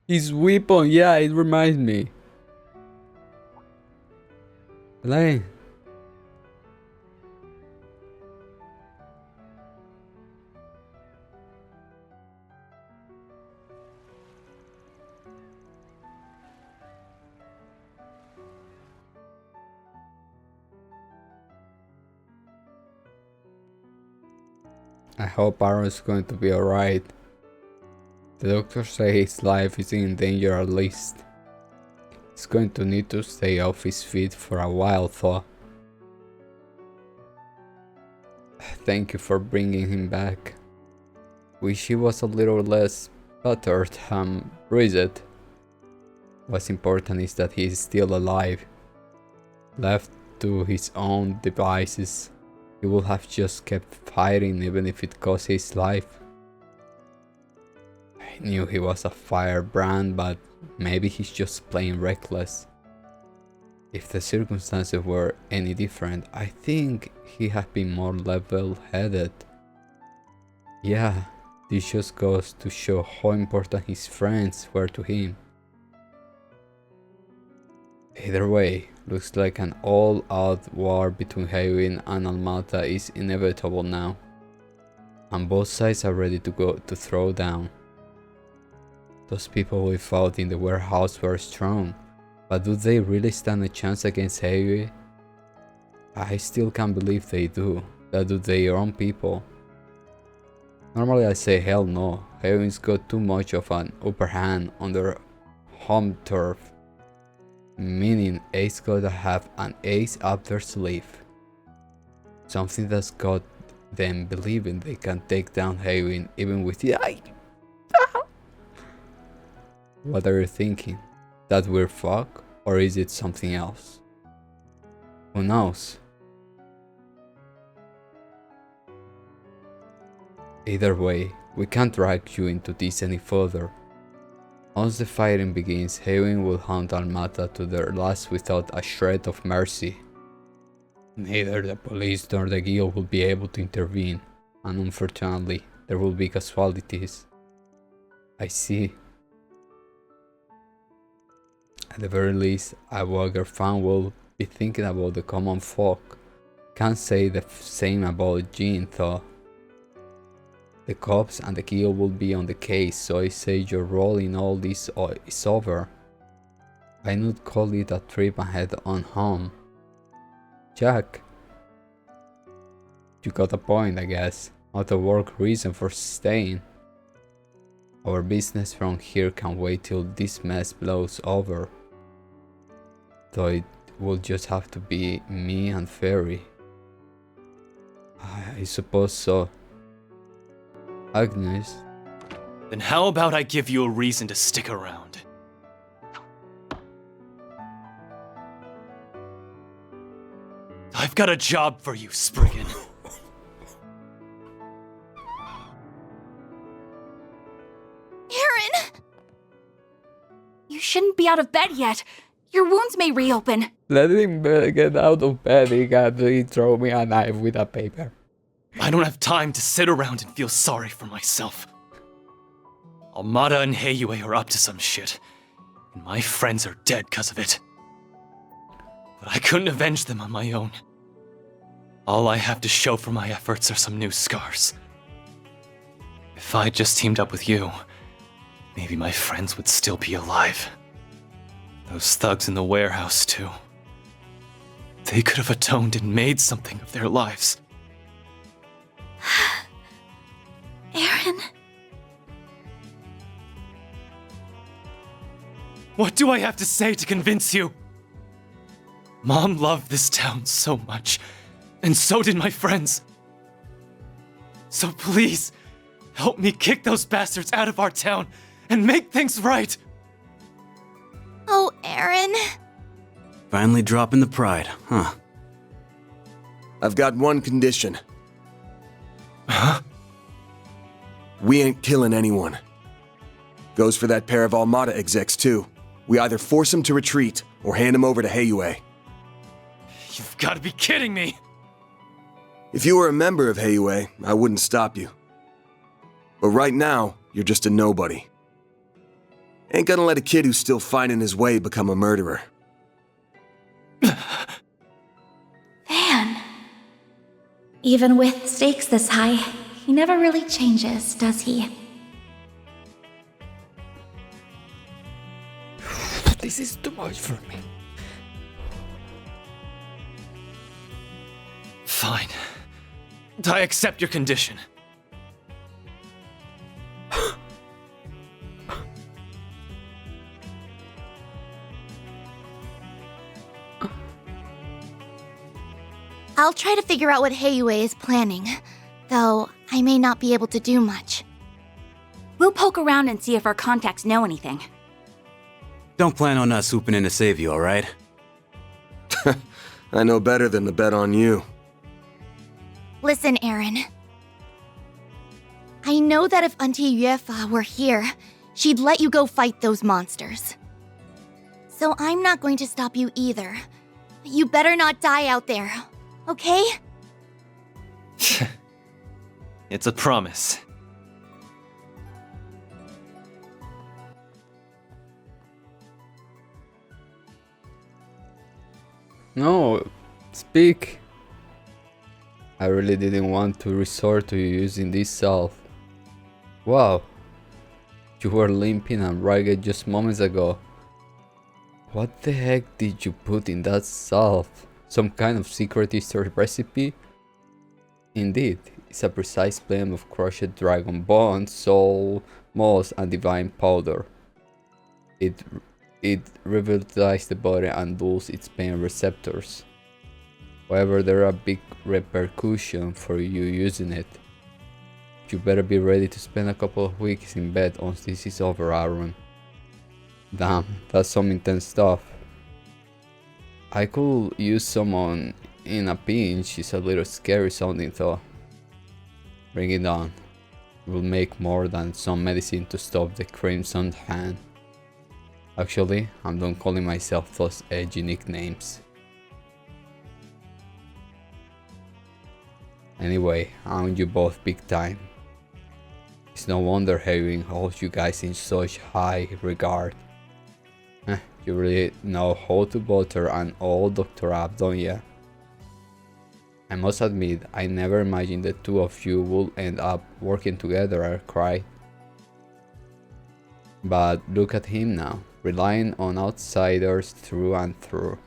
His weapon, yeah, it reminds me. Like, I hope Aaron's going to be alright. The doctors say his life is in danger at least. He's going to need to stay off his feet for a while though. Thank you for bringing him back. Wish he was a little less battered and bruised. What's important is that he is still alive. Left to his own devices, he would have just kept fighting even if it cost his life. I knew he was a firebrand, but maybe he's just plain reckless. If the circumstances were any different, I think he had been more level-headed. Yeah, this just goes to show how important his friends were to him. Either way, looks like an all-out war between Heroin and Almata is inevitable now, and both sides are ready to throw down. Those people we fought in the warehouse were strong, but do they really stand a chance against Heavy? I still can't believe they do. That do their own people. Normally I say hell no, Heavy's got too much of an upper hand on their home turf. Meaning Ace gotta have an ace up their sleeve. Something that's got them believing they can take down Heavy even with the eye. What are you thinking? That we're fucked? Or is it something else? Who knows? Either way, we can't drag you into this any further. Once the fighting begins, Heaven will hunt Almata to their last without a shred of mercy. Neither the police nor the guild will be able to intervene, and unfortunately, there will be casualties. I see. At the very least, a Wagger fan will be thinking about the common folk. Can't say the same about Jean though. The cops and the guild will be on the case, so I say your role in all this is over. I would call it a trip and head on home. Jack, you got a point, I guess. Not a work reason for staying. Our business from here can wait till this mess blows over. Though it will just have to be me and Fairy. I suppose so. Agnes? Then how about I give you a reason to stick around? I've got a job for you, Spriggan. Aaron! You shouldn't be out of bed yet. Your wounds may reopen. Let him get out of bed. He throw me a knife with a paper. I don't have time to sit around and feel sorry for myself. Almata and Heiyue are up to some shit, and my friends are dead because of it. But I couldn't avenge them on my own. All I have to show for my efforts are some new scars. If I'd just teamed up with you, maybe my friends would still be alive. Those thugs in the warehouse, too. They could have atoned and made something of their lives. Aaron. What do I have to say to convince you? Mom loved this town so much, and so did my friends. So please, help me kick those bastards out of our town and make things right. Oh, Aaron. Finally dropping the pride, huh? I've got one condition. Huh? We ain't killing anyone. Goes for that pair of Almata execs, too. We either force them to retreat or hand them over to Heiyue. You've got to be kidding me! If you were a member of Heiyue, I wouldn't stop you. But right now, you're just a nobody. Ain't gonna let a kid who's still finding his way become a murderer. Van. Even with stakes this high, he never really changes, does he? This is too much for me. Fine. I accept your condition. I'll try to figure out what Heiyue is planning, though I may not be able to do much. We'll poke around and see if our contacts know anything. Don't plan on us swooping in to save you, alright? I know better than to bet on you. Listen, Aaron. I know that if Auntie Yuefa were here, she'd let you go fight those monsters. So I'm not going to stop you either. You better not die out there, okay? It's a promise. No, speak. I really didn't want to resort to using this salve. Wow, you were limping and ragged just moments ago. What the heck did you put in that salve? Some kind of secret Easter recipe? Indeed, it's a precise blend of crushed dragon bones, soul, moss, and divine powder. It revitalizes the body and dulls its pain receptors. However, there are big repercussions for you using it. You better be ready to spend a couple of weeks in bed once this is over, Aaron. Damn, that's some intense stuff. I could use someone in a pinch. It's a little scary sounding though. Bring it on. We'll make more than some medicine to stop the Crimson Hand. Actually, I'm done calling myself those edgy nicknames. Anyway, I own you both big time. It's no wonder Heiyue holds you guys in such high regard. You really know how to butter an old doctor up, don't ya? I must admit, I never imagined the two of you would end up working together, I cried. But look at him now, relying on outsiders through and through.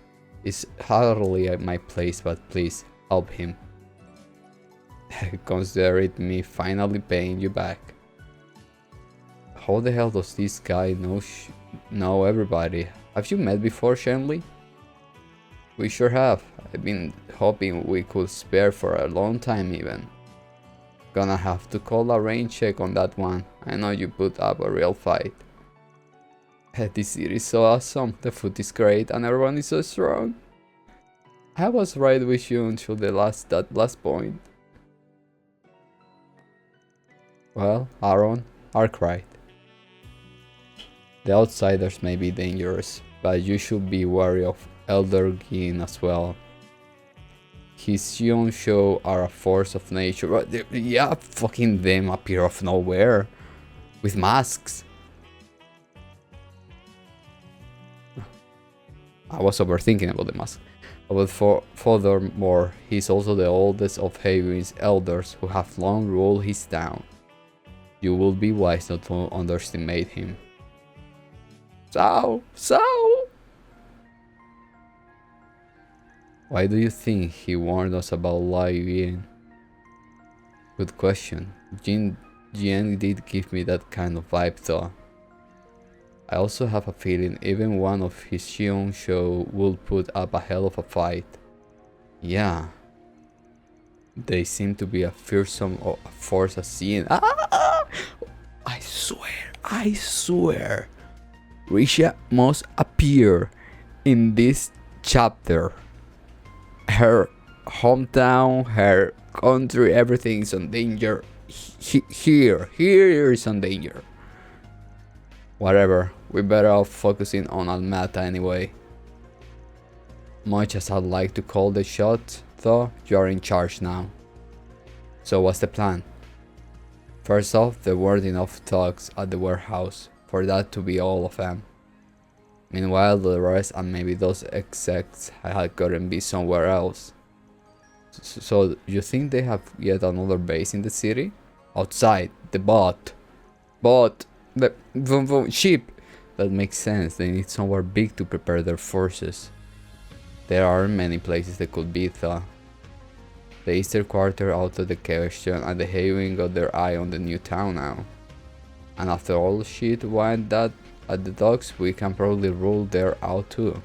It's hardly my place, but please, help him. Consider it me finally paying you back. How the hell does this guy know everybody? Have you met before, Shenley? We sure have. I've been hoping we could spare for a long time even. Gonna have to call a rain check on that one. I know you put up a real fight. This city is so awesome, the food is great and everyone is so strong. I was right with you until that last point. Well, Aaron, Ark right. The outsiders may be dangerous, but you should be wary of Elder Gin as well. His young show are a force of nature, but yeah, fucking them appear out of nowhere with masks. I was overthinking about the mask. But furthermore, he's also the oldest of Heiyue's elders who have long ruled his town. You will be wise not to underestimate him. So? Why do you think he warned us about Lai Yuan? Good question. Jian did give me that kind of vibe though. I also have a feeling even one of his Shion show will put up a hell of a fight. Yeah. They seem to be a fearsome force of seeing. I swear. Risha must appear in this chapter. Her hometown, her country, everything is in danger. Here is in danger. Whatever, we better off focusing on Almata anyway. Much as I'd like to call the shot, though, you're in charge now. So what's the plan? First off, the wording of talks at the warehouse. for that to be all of them. Meanwhile, the rest and maybe those execs had gotten be somewhere else. So you think they have yet another base in the city? Outside, the bot. The vroom vroom ship. That makes sense, they need somewhere big to prepare their forces. There aren't many places they could be though. The eastern quarter out of the question, and the Haven got their eye on the new town now. And after all shit went that at the docks, we can probably rule there out too.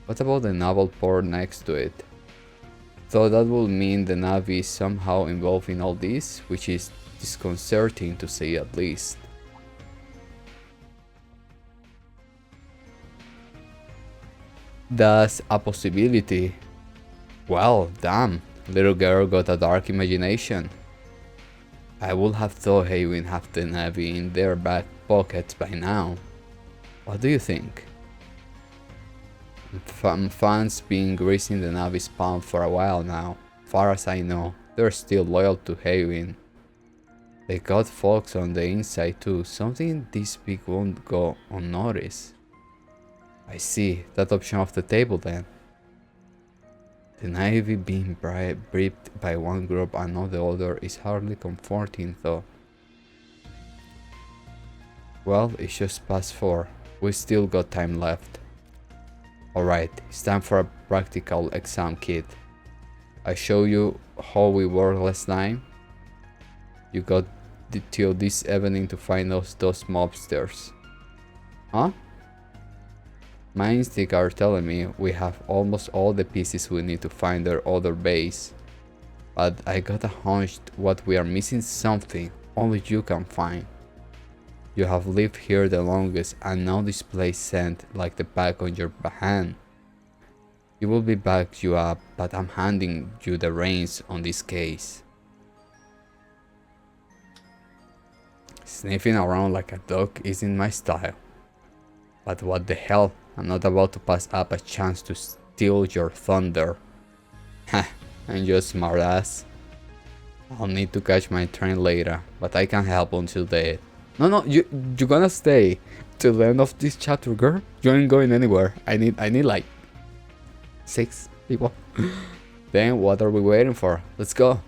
What about the naval port next to it? Though that would mean the Navy is somehow involved in all this, which is disconcerting to say at least. That's a possibility. Well, damn, little girl got a dark imagination. I would have thought Haven have the Navy in their back pockets by now. What do you think? Fans been greasing the Navy's palm for a while now. Far as I know, they're still loyal to Haven. They got folks on the inside too, something this big won't go unnoticed. I see, that option off the table then. The Navy being briefed by one group and not the other is hardly comforting though. Well, it's just past 4. We still got time left. Alright, it's time for a practical exam, kid. I showed you how we worked last time. You got till this evening to find those mobsters. Huh? My instincts are telling me we have almost all the pieces we need to find their other base. But I got a hunch what we are missing something only you can find. You have lived here the longest and know this place scent like the back on your hand. You will be back you up, but I'm handing you the reins on this case. Sniffing around like a dog isn't my style. But what the hell? I'm not about to pass up a chance to steal your thunder. Heh, I'm just smartass. I'll need to catch my train later, but I can't help until then. No, you're gonna stay till the end of this chapter, girl. You ain't going anywhere. I need like 6 people. Then what are we waiting for? Let's go.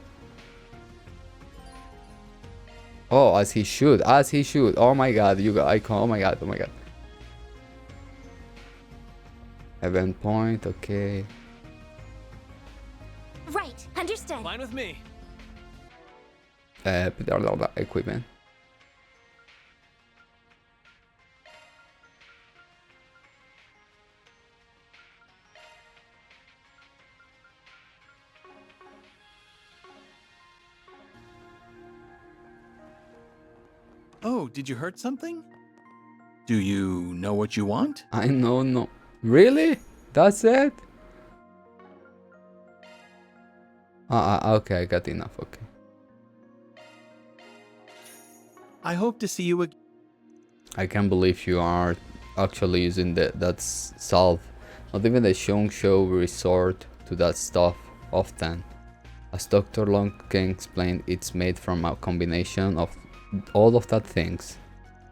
Oh, as he should. Oh my god, oh my god. Event point, okay. Right, understood. Fine with me. Equipment. Oh, did you hurt something? Do you know what you want? I know, no. Really? That's it? Okay, I got enough, okay. I hope to see you again. I can't believe you are actually using that salve. Not even the Show resort to that stuff often. As Dr. Long can explain, it's made from a combination of all of that things.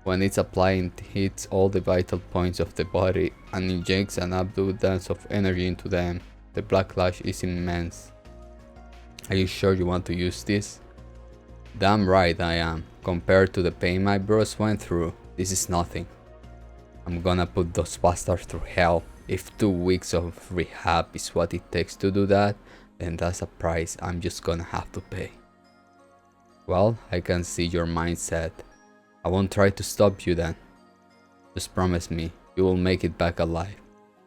When it's applied, it hits all the vital points of the body and injects an abundance of energy into them. The backlash is immense. Are you sure you want to use this? Damn right I am. Compared to the pain my bros went through, this is nothing. I'm gonna put those bastards through hell. If 2 weeks of rehab is what it takes to do that, then that's a price I'm just gonna have to pay. Well, I can see your mindset. I won't try to stop you then. Just promise me you will make it back alive.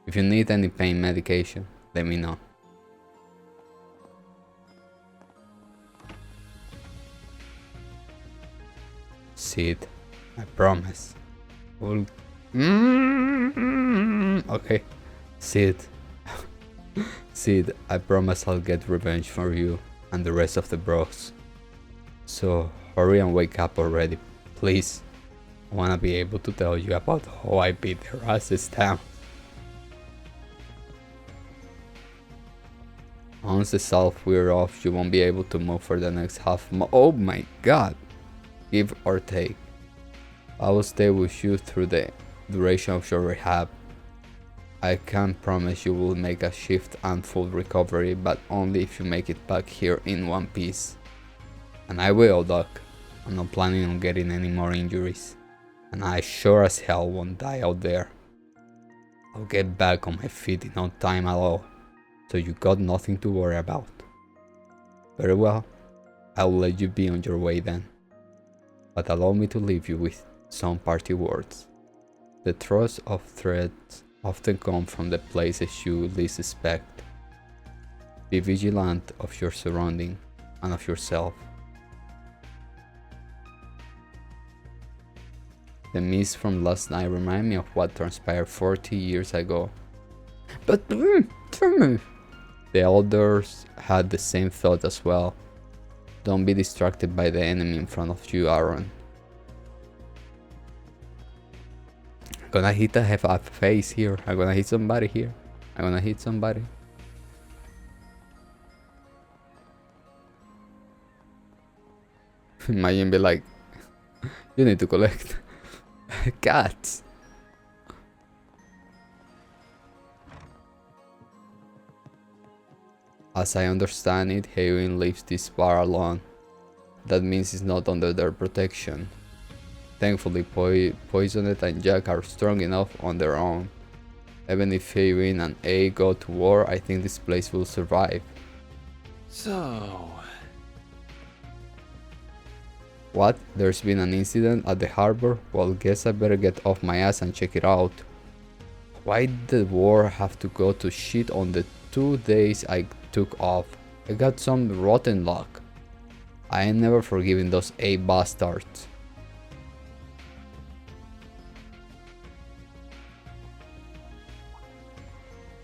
If you need any pain medication, let me know. Sid, I promise. We'll... Okay. Sid. Sid, I promise I'll get revenge for you and the rest of the bros. So hurry and wake up already, please. I wanna be able to tell you about how I beat their asses down. Once the salve wears off, you won't be able to move for the next half oh my god. Give or take. I will stay with you through the duration of your rehab. I can't promise you will make a shift and full recovery, but only if you make it back here in one piece. And I will, Doc. I'm not planning on getting any more injuries. And I sure as hell won't die out there. I'll get back on my feet in no time at all, so you got nothing to worry about. Very well, I'll let you be on your way then. But allow me to leave you with some party words. The thrust of threats often come from the places you least expect. Be vigilant of your surroundings and of yourself. The mist from last night remind me of what transpired 40 years ago. But the elders had the same thought as well. Don't be distracted by the enemy in front of you, Aaron. I'm gonna hit a face here. I'm gonna hit somebody here. I'm gonna hit somebody. Imagine be like, you need to collect cats. As I understand it, Heroin leaves this bar alone. That means it's not under their protection. Thankfully, Poisoned and Jack are strong enough on their own. Even if Heroin and A go to war, I think this place will survive. So... What? There's been an incident at the harbor? Well, guess I better get off my ass and check it out. Why did the war have to go to shit on the 2 days I took off? I got some rotten luck. I ain't never forgiven those A bastards.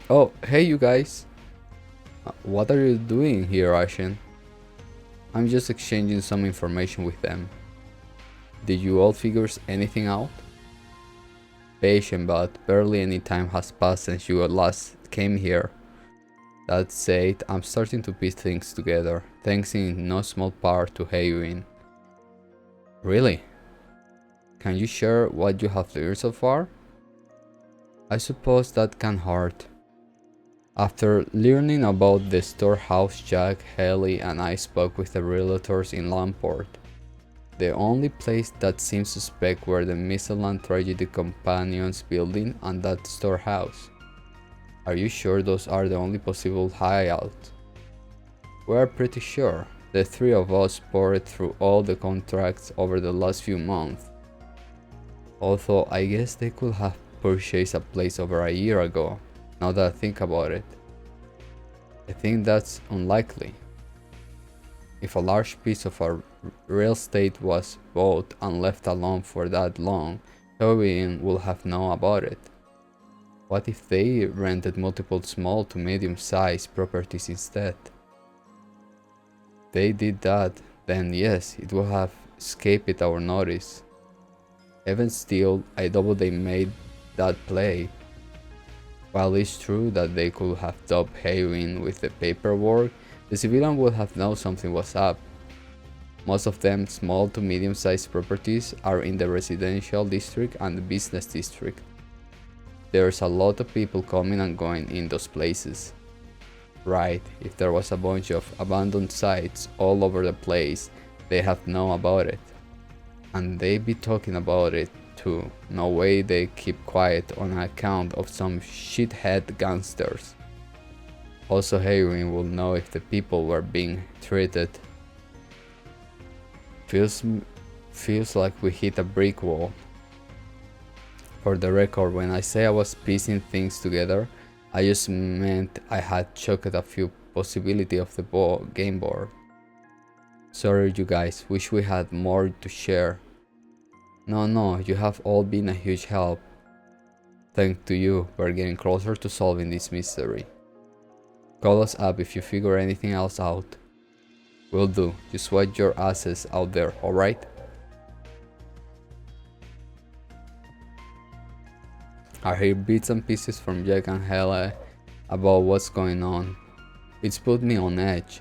Oh, hey you guys. What are you doing here, Ashen? I'm just exchanging some information with them. Did you all figure anything out? Patient, but barely any time has passed since you last came here. That said, I'm starting to piece things together, thanks in no small part to Heroin. Really? Can you share what you have learned so far? I suppose that can hurt. After learning about the storehouse, Jack, Haley, and I spoke with the realtors in Lamport. The only place that seemed suspect were the Miscellaneous Tragedy Companions building and that storehouse. Are you sure those are the only possible hideouts? We're pretty sure. The 3 of us poured through all the contracts over the last few months. Although I guess they could have purchased a place over a year ago. Now that I think about it, I think that's unlikely. If a large piece of our real estate was bought and left alone for that long, Heroin would have known about it. What if they rented multiple small to medium-sized properties instead? They did that, then yes, it would have escaped our notice. Even still, I doubt they made that play. While it's true that they could have dubbed Heroin with the paperwork, the civilian would have known something was up. Most of them small to medium-sized properties are in the residential district and the business district. There's a lot of people coming and going in those places. Right, if there was a bunch of abandoned sites all over the place, they have known about it. And they be talking about it too. No way they keep quiet on account of some shithead gangsters. Also, Heroin will know if the people were being treated. Feels like we hit a brick wall. For the record, when I say I was piecing things together, I just meant I had chucked a few possibilities of the game board. Sorry you guys, wish we had more to share. No, you have all been a huge help. Thanks to you, we're getting closer to solving this mystery. Call us up if you figure anything else out. Will do, just watch your asses out there, alright? I hear bits and pieces from Jack and Hella about what's going on. It's put me on edge,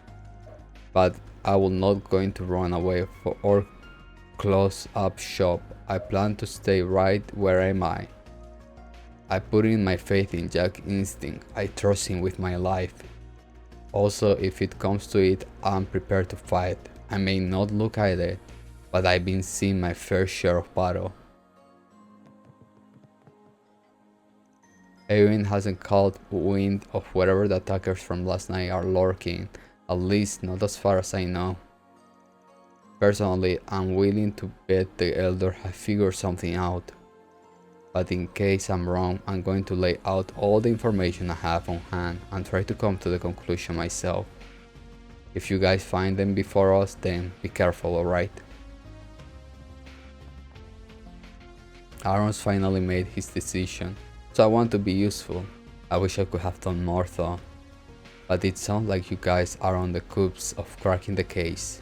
but I will not going to run away or close up shop. I plan to stay right where am I. I put in my faith in Jack's instinct. I trust him with my life. Also, if it comes to it, I'm prepared to fight. I may not look at it, but I've been seeing my fair share of battle. Eowyn hasn't caught wind of wherever the attackers from last night are lurking, at least not as far as I know. Personally, I'm willing to bet the Elder have figured something out. But in case I'm wrong, I'm going to lay out all the information I have on hand and try to come to the conclusion myself. If you guys find them before us, then be careful, alright? Aaron's finally made his decision, so I want to be useful. I wish I could have done more though. But it sounds like you guys are on the cusp of cracking the case.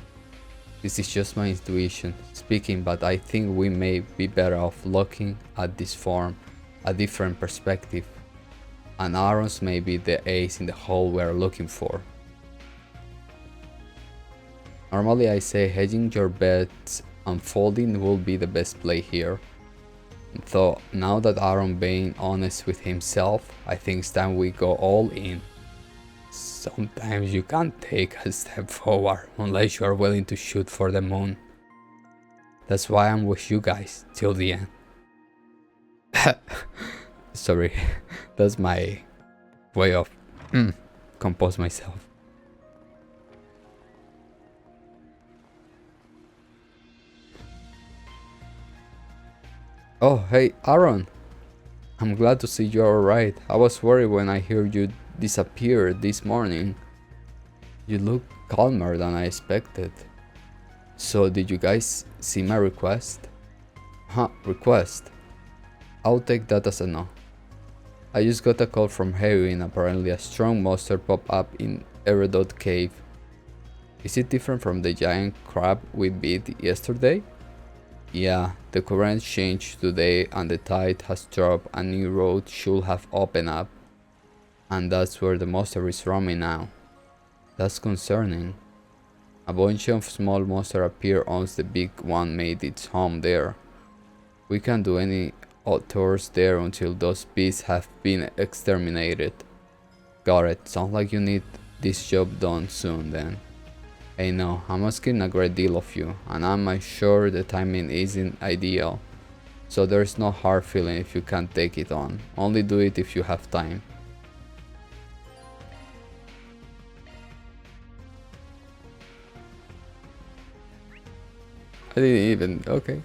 This is just my intuition speaking, but I think we may be better off looking at this from a different perspective, and Aaron's may be the ace in the hole we're looking for. Normally I say hedging your bets and folding will be the best play here. Though now that Aaron being honest with himself, I think it's time we go all in. Sometimes you can't take a step forward unless you are willing to shoot for the moon. That's why I'm with you guys till the end. Sorry, that's my way of compose myself. Oh, hey Aaron, I'm glad to see you're alright. I was worried when I heard you disappear this morning. You look calmer than I expected. So did you guys see my request? Request? I'll take that as a no. I just got a call from Eowyn. Apparently a strong monster popped up in Eredot Cave. Is it different from the giant crab we beat yesterday? Yeah, the current changed today and the tide has dropped. A new road should have opened up. And that's where the monster is roaming now. That's concerning. A bunch of small monsters appear once the big one made its home there. We can't do any tours there until those beasts have been exterminated. Got it. Sounds like you need this job done soon then. I know, I'm asking a great deal of you, and I'm sure the timing isn't ideal. So there's no hard feeling if you can't take it on. Only do it if you have time. I didn't even, okay.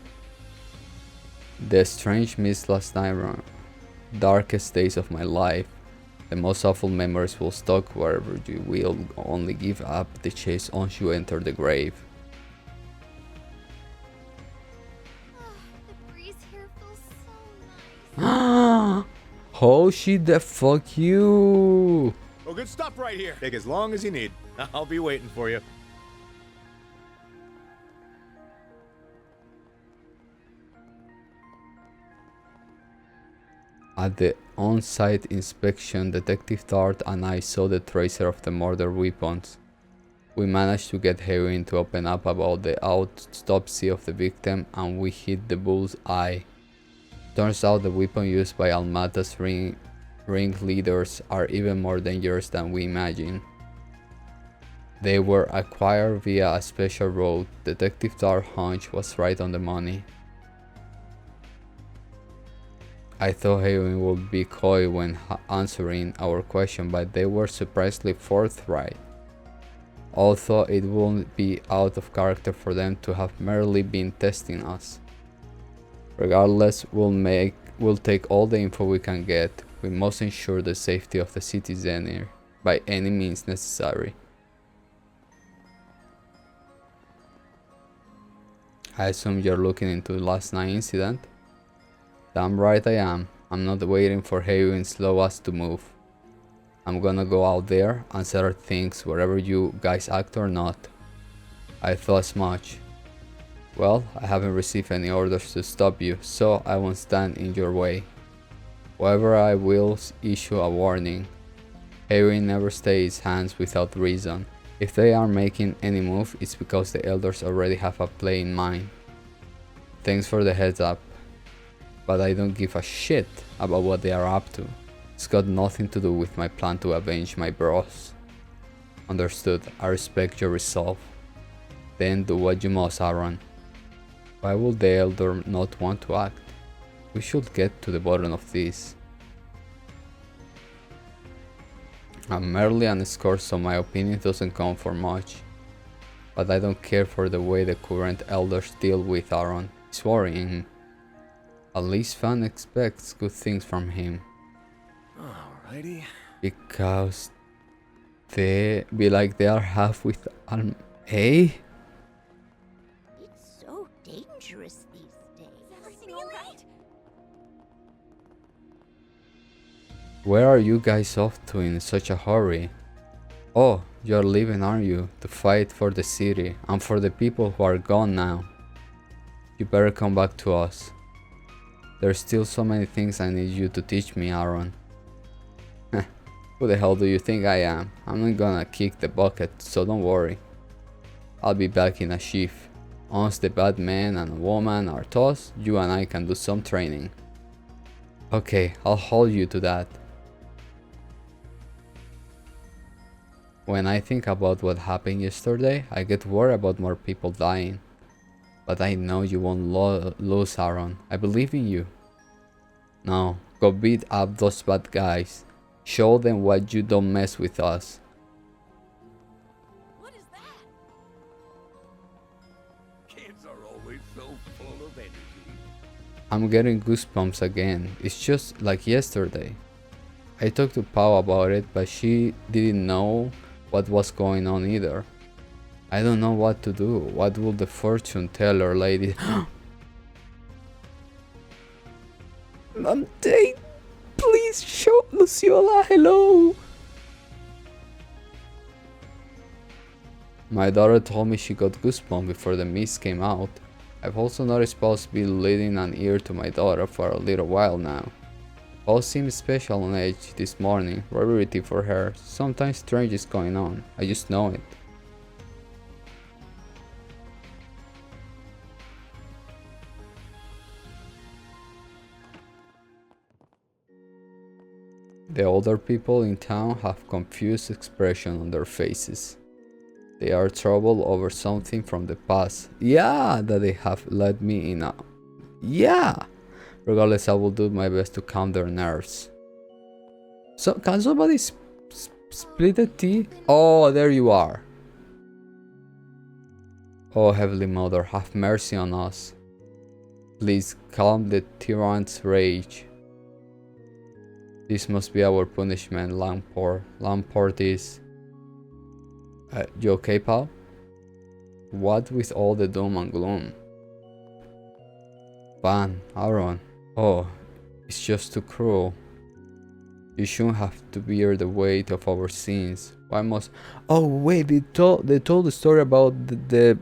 The strange mist last night, darkest days of my life. The most awful memories will stalk wherever you will. Only give up the chase once you enter the grave. The breeze here feels so nice. Oh shit, the fuck you! Well, good stuff right here. Take as long as you need. I'll be waiting for you. At the on-site inspection, Detective Tart and I saw the tracer of the murder weapons. We managed to get Eowyn to open up about the autopsy of the victim, and we hit the bull's eye. Turns out the weapon used by Almata's ringleaders are even more dangerous than we imagined. They were acquired via a special route. Detective Tart's hunch was right on the money. I thought Eowyn would be coy when answering our question, but they were surprisingly forthright. Although it wouldn't be out of character for them to have merely been testing us. Regardless, we'll take all the info we can get. We must ensure the safety of the citizen here by any means necessary. I assume you're looking into last night's incident? Damn right I am. I'm not waiting for Eowyn slow us to move. I'm gonna go out there and settle things wherever you guys act or not. I thought as much. Well, I haven't received any orders to stop you, so I won't stand in your way. However, I will issue a warning. Eowyn never stays hands without reason. If they are making any move, it's because the elders already have a play in mind. Thanks for the heads up. But I don't give a shit about what they are up to. It's got nothing to do with my plan to avenge my bros. Understood. I respect your resolve. Then do what you must, Aaron. Why would the Elder not want to act? We should get to the bottom of this. I'm merely an escort, so my opinion doesn't count for much. But I don't care for the way the current elders deal with Aaron. It's worrying. At least Fan expects good things from him. Alrighty. Because they be like they are half with eh? It's so dangerous these days. Where are you guys off to in such a hurry? Oh, you're leaving, aren't you? To fight for the city and for the people who are gone now. You better come back to us. There's still so many things I need you to teach me, Aaron. Who the hell do you think I am? I'm not gonna kick the bucket, so don't worry. I'll be back in a shift. Once the bad man and woman are tossed, you and I can do some training. Okay, I'll hold you to that. When I think about what happened yesterday, I get worried about more people dying. But I know you won't lose, Aaron. I believe in you. Now, go beat up those bad guys. Show them why you don't mess with us. What is that? Kids are always so full of energy. I'm getting goosebumps again. It's just like yesterday. I talked to Pau about it, but she didn't know what was going on either. I don't know what to do. What will the fortune teller lady... I'm dead. Please show Luciola hello. My daughter told me she got goosebumps before the mist came out. I've also noticed Paul's been lending an ear to my daughter for a little while now. Paul seemed special on edge this morning, rarity for her. Something strange is going on. I just know it. The older people in town have confused expression on their faces. They are troubled over something from the past. Yeah, that they have let me in a... Yeah! Regardless, I will do my best to calm their nerves. So, can somebody split the tea? Oh, there you are. Oh, Heavenly Mother, have mercy on us. Please calm the tyrant's rage. This must be our punishment, Lamport is... you okay, pal? What with all the doom and gloom? Van, Aaron. Oh, it's just too cruel. You shouldn't have to bear the weight of our sins. Why must... Oh wait, they told the story about the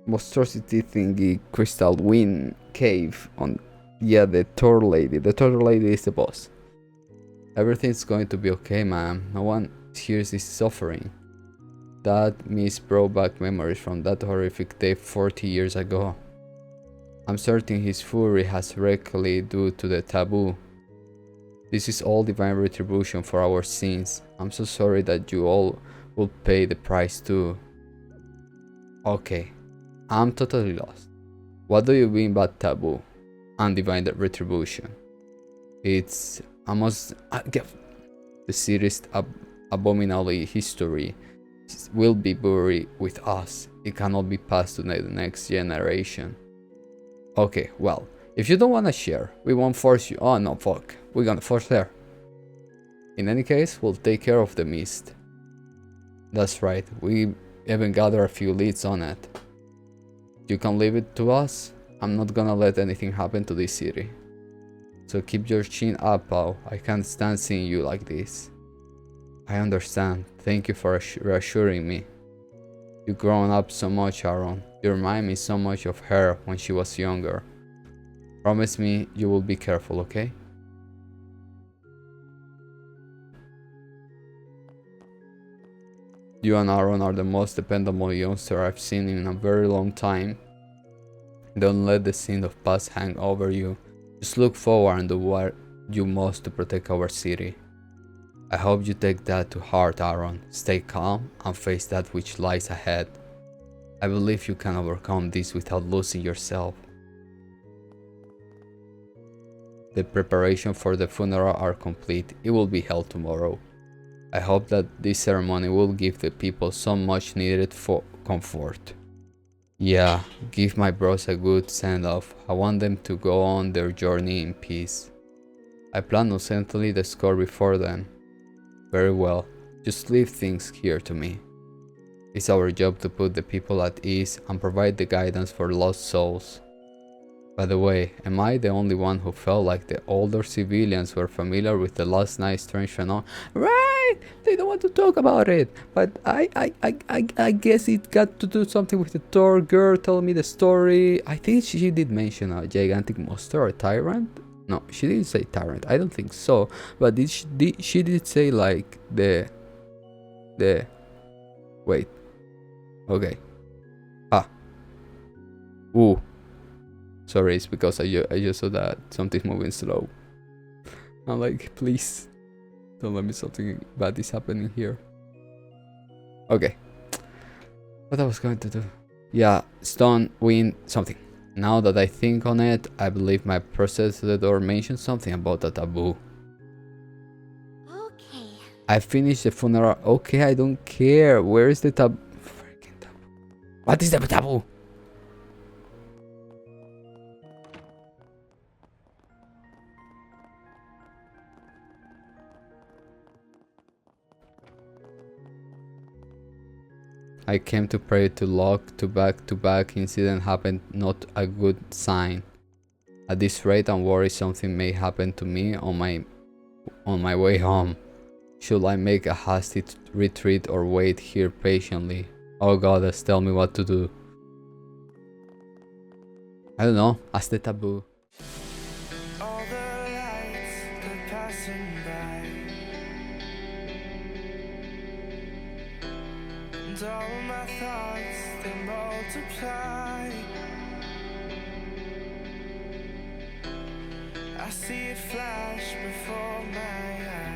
monstrosity thingy, Crystal Wind Cave on... Yeah, the turtle lady. The turtle lady is the boss. Everything's going to be okay, ma'am. No one here is suffering. That mist brought back memories from that horrific day 40 years ago. I'm certain his fury has wreakly due to the taboo. This is all divine retribution for our sins. I'm so sorry that you all will pay the price too. Okay, I'm totally lost. What do you mean by taboo and divine retribution? It's almost... the serious abominable history will be buried with us. It cannot be passed to the next generation. Okay, well, if you don't want to share, we won't force you. Oh no, fuck. We're gonna force her. In any case, we'll take care of the mist. That's right, we even gather a few leads on it. You can leave it to us. I'm not gonna let anything happen to this city. So keep your chin up, Pau. I can't stand seeing you like this. I understand. Thank you for reassuring me. You've grown up so much, Aaron. You remind me so much of her when she was younger. Promise me you will be careful, okay? You and Aaron are the most dependable youngster I've seen in a very long time. Don't let the sin of past hang over you. Just look forward and do what you must to protect our city. I hope you take that to heart, Aaron. Stay calm and face that which lies ahead. I believe you can overcome this without losing yourself. The preparations for the funeral are complete. It will be held tomorrow. I hope that this ceremony will give the people some much needed comfort. Yeah, give my bros a good send-off. I want them to go on their journey in peace. I plan on settling the score before then. Very well, just leave things here to me. It's our job to put the people at ease and provide the guidance for lost souls. By the way, am I the only one who felt like the older civilians were familiar with the last night's strange phenomenon? Right! They don't want to talk about it! But I guess it got to do something with the Thor girl telling me the story. I think she did mention a gigantic monster or tyrant. No, she didn't say tyrant. I don't think so. But she did say like the wait. Okay. Ah. Ooh. Sorry, it's because I just saw that something's moving slow. I'm like, please, don't let me something bad is happening here. Okay. What I was going to do? Yeah, stone, wind, something. Now that I think on it, I believe my predecessor mentioned something about the taboo. Okay. I finished the funeral. Okay, I don't care. Where is the taboo? Freaking taboo. What is the taboo? I came to pray to lock to back incident happened, not a good sign. At this rate I'm worried something may happen to me on my way home. Should I make a hasty retreat or wait here patiently? Oh goddess, tell me what to do. I don't know, ask the taboo. All the lights, they're passing by, and all my thoughts, they multiply. I see it flash before my eyes.